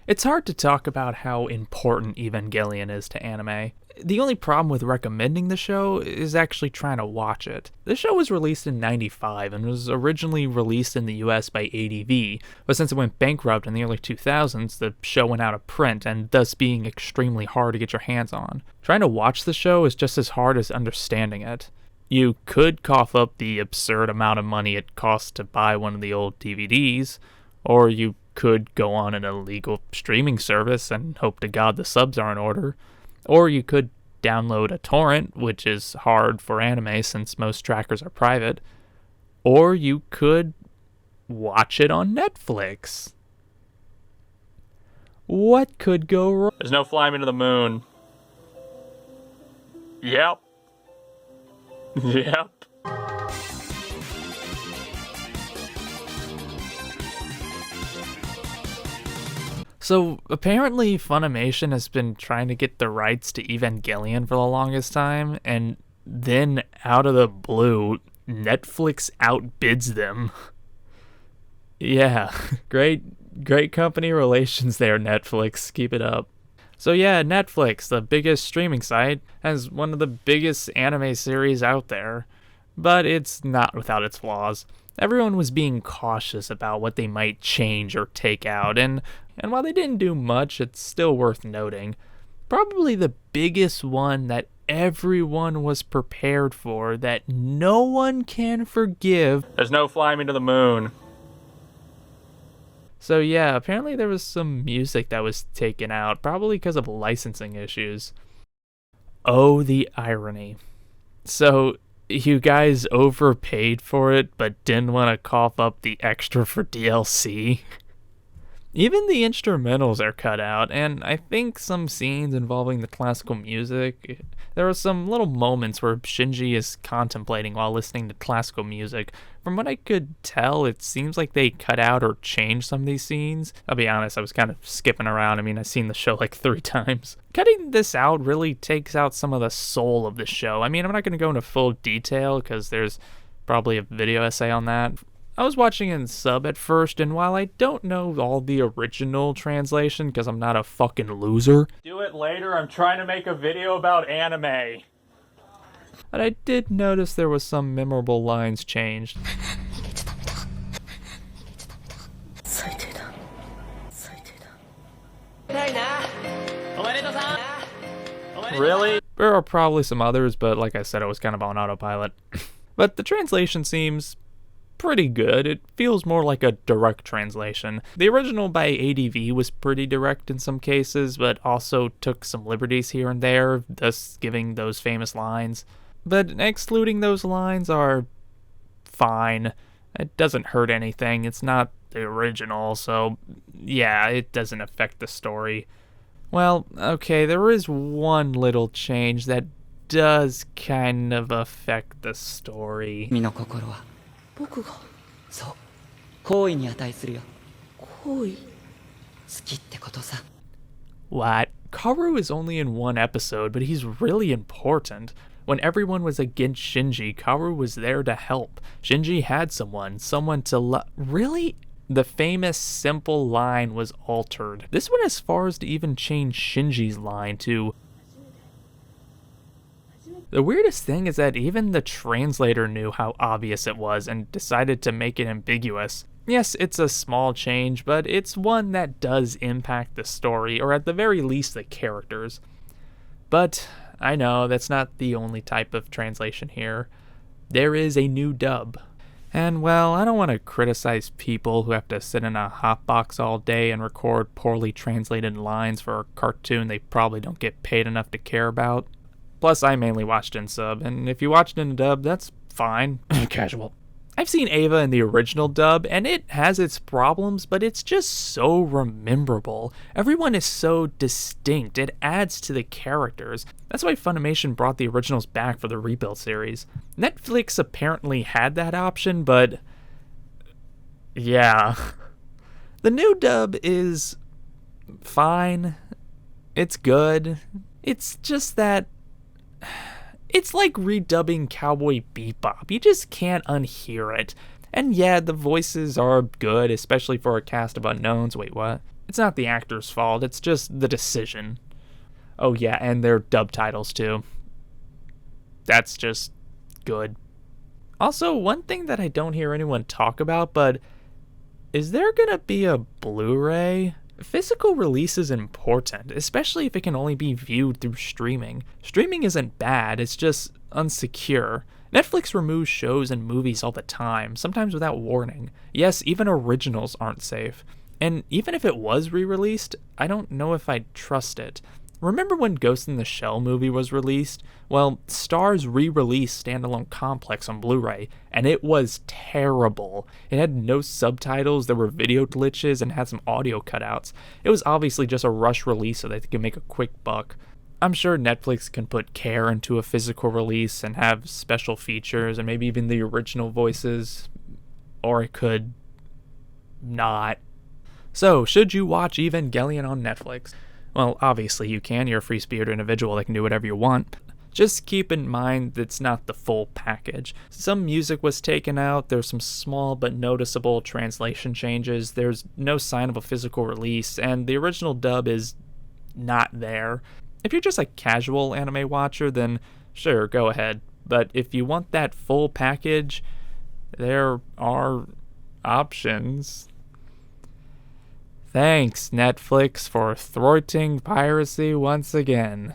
It's hard to talk about how important Evangelion is to anime. The only problem with recommending the show is actually trying to watch it. The show was released in '95 and was originally released in the US by ADV, but since it went bankrupt in the early 2000s, the show went out of print and thus being extremely hard to get your hands on. Trying to watch the show is just as hard as understanding it. You could cough up the absurd amount of money it costs to buy one of the old DVDs, or you could go on an illegal streaming service and hope to God the subs are in order. Or you could download a torrent, which is hard for anime since most trackers are private. Or you could watch it on Netflix. What could go wrong? There's no flying me to the moon. Yep. Yep. So, apparently Funimation has been trying to get the rights to Evangelion for the longest time, and then, out of the blue, Netflix outbids them. Yeah, great company relations there, Netflix. Keep it up. So yeah, Netflix, the biggest streaming site, has one of the biggest anime series out there, but it's not without its flaws. Everyone was being cautious about what they might change or take out, and while they didn't do much, it's still worth noting. Probably the biggest one that everyone was prepared for, that no one can forgive. There's no flying me to the moon. So yeah, apparently there was some music that was taken out, probably because of licensing issues. Oh, the irony. So, you guys overpaid for it, but didn't want to cough up the extra for DLC? Even the instrumentals are cut out, and I think some scenes involving the classical music, there are some little moments where Shinji is contemplating while listening to classical music. From what I could tell, it seems like they cut out or changed some of these scenes. I'll be honest, I was kind of skipping around. I mean, I've seen the show like 3 times. Cutting this out really takes out some of the soul of the show. I mean, I'm not going to go into full detail because there's probably a video essay on that. I was watching in sub at first, and while I don't know all the original translation because I'm not a fucking loser. Do it later, I'm trying to make a video about anime. But I did notice there was some memorable lines changed. Really? There are probably some others, but like I said, I was kind of on autopilot. But the translation seems pretty good. It feels more like a direct translation. The original by ADV was pretty direct in some cases, but also took some liberties here and there, thus giving those famous lines. But excluding those lines are fine. It doesn't hurt anything. It's not the original, so yeah, it doesn't affect the story. Well, okay, there is one little change that does kind of affect the story. What? Kaoru is only in one episode, but he's really important. When everyone was against Shinji, Kaoru was there to help. Shinji had someone to really? The famous simple line was altered. This went as far as to even change Shinji's line to... The weirdest thing is that even the translator knew how obvious it was and decided to make it ambiguous. Yes, it's a small change, but it's one that does impact the story, or at the very least the characters. But I know that's not the only type of translation here. There is a new dub. And well, I don't want to criticize people who have to sit in a hotbox all day and record poorly translated lines for a cartoon they probably don't get paid enough to care about. Plus, I mainly watched in sub, and if you watched in dub, that's fine. Casual. I've seen Eva in the original dub, and it has its problems, but it's just so rememberable. Everyone is so distinct, it adds to the characters. That's why Funimation brought the originals back for the rebuild series. Netflix apparently had that option, but... yeah. The new dub is... fine. It's good. It's just that... it's like redubbing Cowboy Bebop. You just can't unhear it. And yeah, the voices are good, especially for a cast of unknowns. Wait, what? It's not the actor's fault, it's just the decision. Oh yeah, and their dub titles too. That's just good. Also, one thing that I don't hear anyone talk about, but is there gonna be a Blu-ray? Physical release is important, especially if it can only be viewed through streaming. Streaming isn't bad, it's just unsecure. Netflix removes shows and movies all the time, sometimes without warning. Yes, even originals aren't safe. And even if it was re-released, I don't know if I'd trust it. Remember when Ghost in the Shell movie was released? Well, Starz re-released Standalone Complex on Blu-ray, and it was terrible. It had no subtitles, there were video glitches, and had some audio cutouts. It was obviously just a rush release so that they could make a quick buck. I'm sure Netflix can put care into a physical release and have special features and maybe even the original voices, or it could not. So, should you watch Evangelion on Netflix? Well, obviously you can. You're a free-spirited individual that can do whatever you want. Just keep in mind that it's not the full package. Some music was taken out, there's some small but noticeable translation changes, there's no sign of a physical release, and the original dub is not there. If you're just a casual anime watcher, then sure, go ahead. But if you want that full package, there are options. Thanks, Netflix, for thwarting piracy once again.